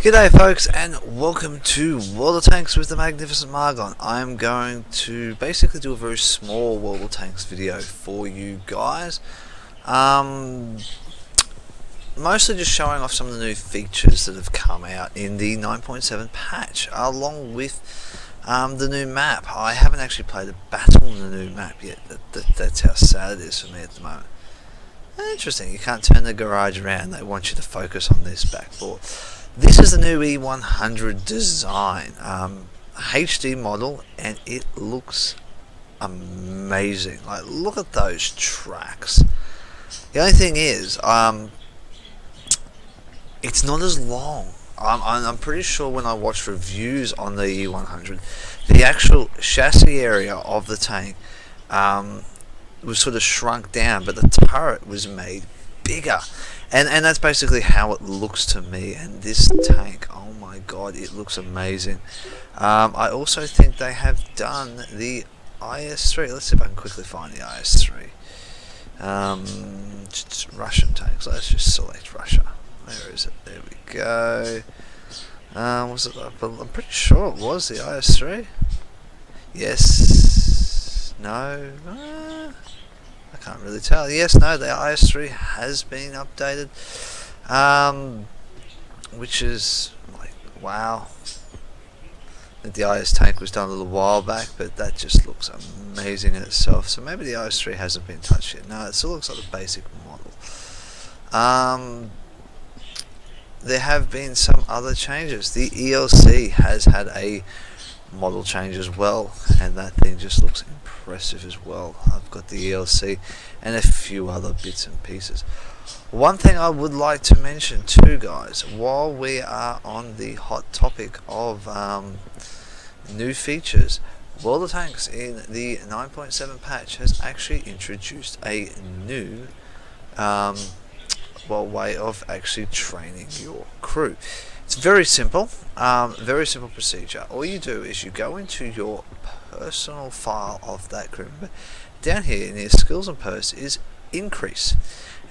G'day folks, and welcome to World of Tanks with the Magnificent Margon. I'm going to basically do a very small World of Tanks video for you guys. Mostly just showing off some of the new features that have come out in the 9.7 patch, along with the new map. I haven't actually played a battle in the new map yet. That's how sad it is for me at the moment. Interesting, you can't turn the garage around, they want you to focus on this backboard. This is the new E100 design, HD model, and it looks amazing. Like, look at those tracks. The only thing is, it's not as long. I'm pretty sure when I watched reviews on the E100, the actual chassis area of the tank was sort of shrunk down, but the turret was made bigger. And that's basically how it looks to me. And this tank, oh my god, it looks amazing. I also think they have done the IS-3. Let's see if I can quickly find the IS-3. Russian tanks. Let's just select Russia. Where is it? There we go. Was it? I'm pretty sure it was the IS-3. Yes. No. I can't really tell. Yes, no, the IS-3 has been updated, which is like, wow. I think the IS tank was done a little while back, but that just looks amazing in itself. So maybe the IS-3 hasn't been touched yet. No, it still looks like the basic model. There have been some other changes. The ELC has had a model change as well, and that thing just looks impressive as well. I've got the ELC and a few other bits and pieces. One thing I would like to mention too, guys, while we are on the hot topic of new features, World of Tanks in the 9.7 patch has actually introduced a new way of actually training your crew. It's very simple procedure. All you do is you go into your personal file of that crew member. Down here in your skills and posts is increase,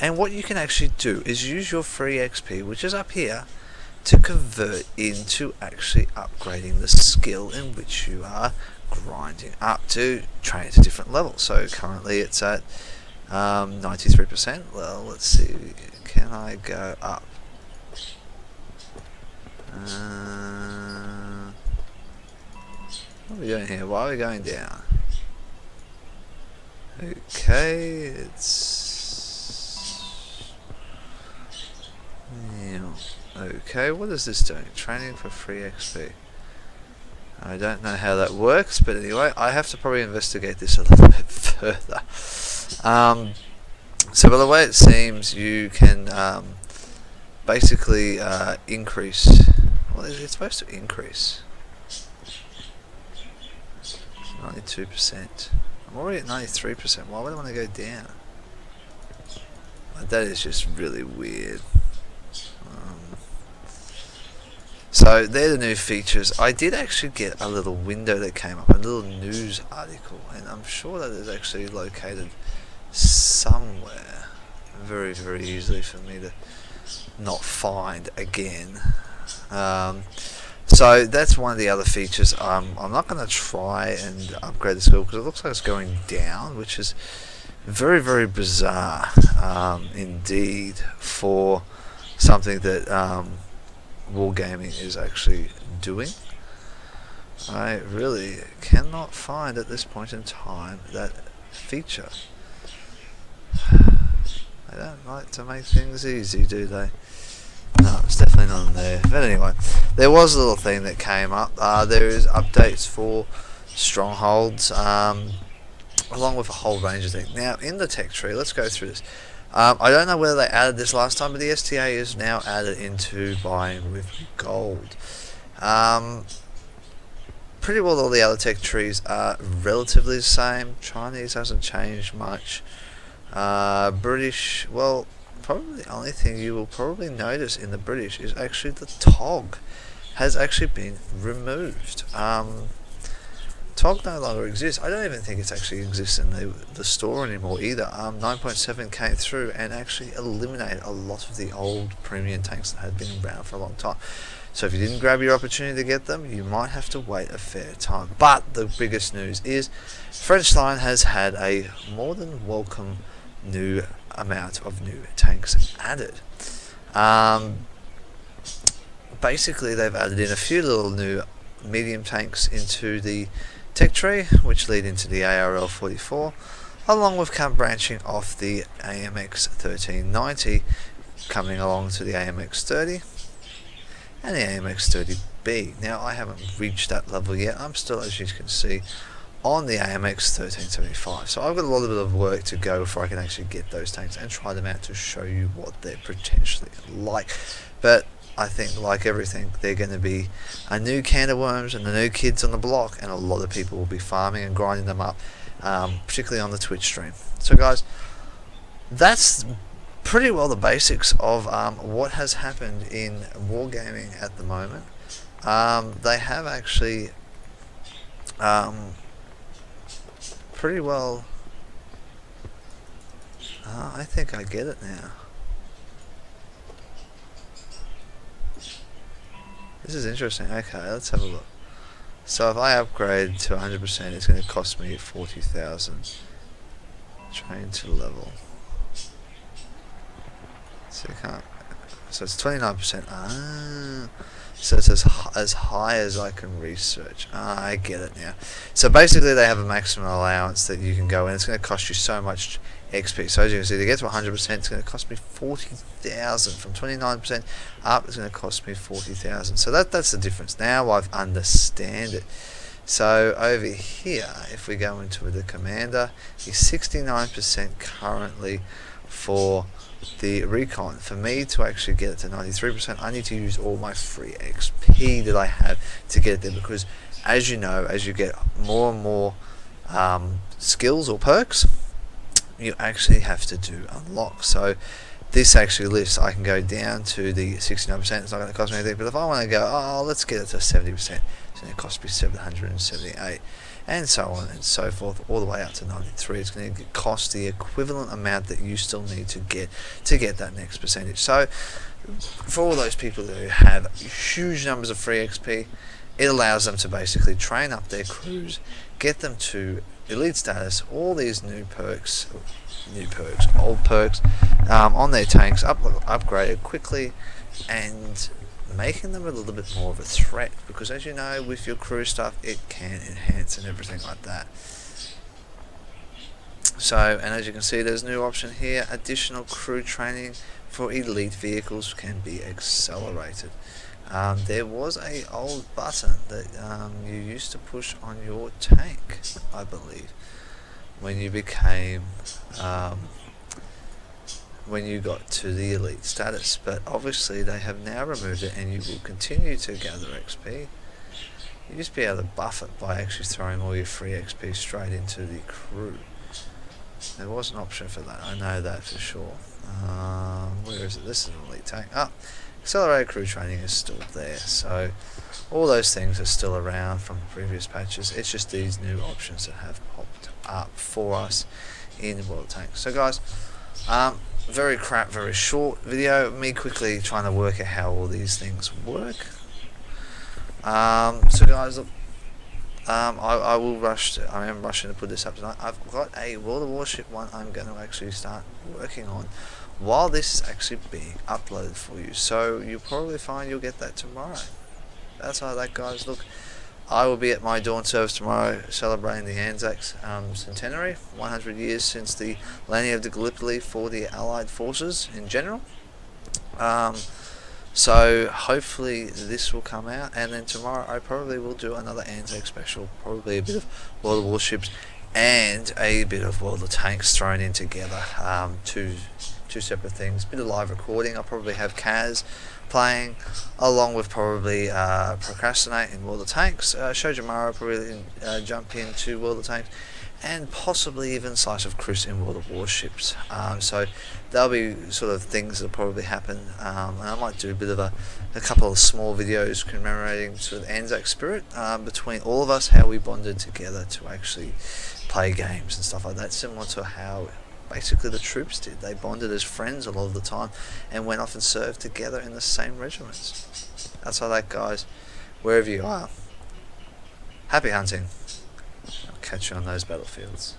and what you can actually do is use your free XP, which is up here, to convert into actually upgrading the skill in which you are grinding up to train it to different levels. So currently it's at 93%. Well, let's see, can I go up? What are we doing here? Why are we going down? Okay, it's... Okay, what is this doing? Training for free XP. I don't know how that works, but anyway, I have to probably investigate this a little bit further. So by the way it seems, you can basically increase... Well, it's supposed to increase. 92%. I'm already at 93%. Why would I want to go down? That is just really weird. So they're the new features. I did actually get a little window that came up, a little news article, and I'm sure that is actually located somewhere very, very easily for me to not find again. So that's one of the other features. I'm not going to try and upgrade the skill because it looks like it's going down, which is very, very bizarre indeed for something that Wargaming is actually doing. I really cannot find at this point in time that feature. They don't like to make things easy, do they? No, it's definitely not in there. But anyway, there was a little thing that came up. There is updates for strongholds, along with a whole range of things. Now, in the tech tree, let's go through this. I don't know whether they added this last time, but the STA is now added into buying with gold. Pretty well all the other tech trees are relatively the same. Chinese hasn't changed much. British, well, probably the only thing you will probably notice in the British is actually the TOG has actually been removed. TOG no longer exists. I don't even think it actually exists in the store anymore either. 9.7 came through and actually eliminated a lot of the old premium tanks that had been around for a long time. So if you didn't grab your opportunity to get them, you might have to wait a fair time. But the biggest news is French Line has had a more than welcome new amount of new tanks added. Basically, they've added in a few little new medium tanks into the tech tree, which lead into the ARL 44, along with branching off the AMX 1390, coming along to the AMX 30 and the AMX 30B. Now, I haven't reached that level yet. I'm still, as you can see, on the AMX 1375. So I've got a lot of work to go before I can actually get those tanks and try them out to show you what they're potentially like. But I think, like everything, they're going to be a new can of worms and the new kids on the block, and a lot of people will be farming and grinding them up, particularly on the Twitch stream. So guys, that's pretty well the basics of what has happened in wargaming at the moment. They have actually pretty well, I think I get it now. This is interesting. Okay, let's have a look. So if I upgrade to 100%, it's going to cost me 40,000. Train to level. So it's 29%. So it's as high as I can research. I get it now. So basically, they have a maximum allowance that you can go in. It's going to cost you so much XP. So as you can see, to get to 100%, it's going to cost me 40,000. From 29% up, it's going to cost me 40,000. So that's the difference. Now I understand it. So over here, if we go into the commander, he's 69% currently for the recon. For me to actually get it to 93%, I need to use all my free XP that I have to get it there, because as you know, as you get more and more skills or perks, you actually have to do unlock. So this actually lifts. I can go down to the 69%, it's not going to cost me anything, but if I want to go, oh, let's get it to 70%, it's going to cost me 778, and so on and so forth, all the way up to 93. It's going to cost the equivalent amount that you still need to get that next percentage. So for all those people who have huge numbers of free XP, it allows them to basically train up their crews, get them to elite status, all these old perks on their tanks, upgraded quickly, and making them a little bit more of a threat, because as you know, with your crew stuff, it can enhance and everything like that. So, and as you can see, there's a new option here: additional crew training for elite vehicles can be accelerated. There was a old button that you used to push on your tank, I believe, when you became when you got to the elite status, but obviously they have now removed it, and you will continue to gather XP. You just be able to buff it by actually throwing all your free XP straight into the crew. There was an option for that, I know that for sure. Where is it? This is an elite tank. Accelerated crew training is still there, so all those things are still around from previous patches. It's just these new options that have popped up for us in World of Tanks. So guys, very short video, me quickly trying to work out how all these things work. So guys, look, I will rush. I am rushing to put this up tonight. I've got a World of Warship one I'm going to actually start working on while this is actually being uploaded for you. So you'll probably find you'll get that tomorrow. That's how that, guys. Look, I will be at my dawn service tomorrow celebrating the Anzac centenary, 100 years since the landing of the Gallipoli for the Allied forces in general. So hopefully this will come out, and then tomorrow I probably will do another Anzac special, probably a bit of World of Warships and a bit of World of Tanks thrown in together, two separate things. Bit of live recording. I'll probably have Kaz playing, along with probably Procrastinate in World of Tanks. Shojamaro probably jump into World of Tanks, and possibly even Slice of Chris in World of Warships. So there'll be sort of things that'll probably happen, and I might do a bit of a couple of small videos commemorating sort of Anzac spirit between all of us, how we bonded together to actually play games and stuff like that, similar to how basically the troops did. They bonded as friends a lot of the time and went off and served together in the same regiments. That's how that, guys. Wherever you are, happy hunting. I'll catch you on those battlefields.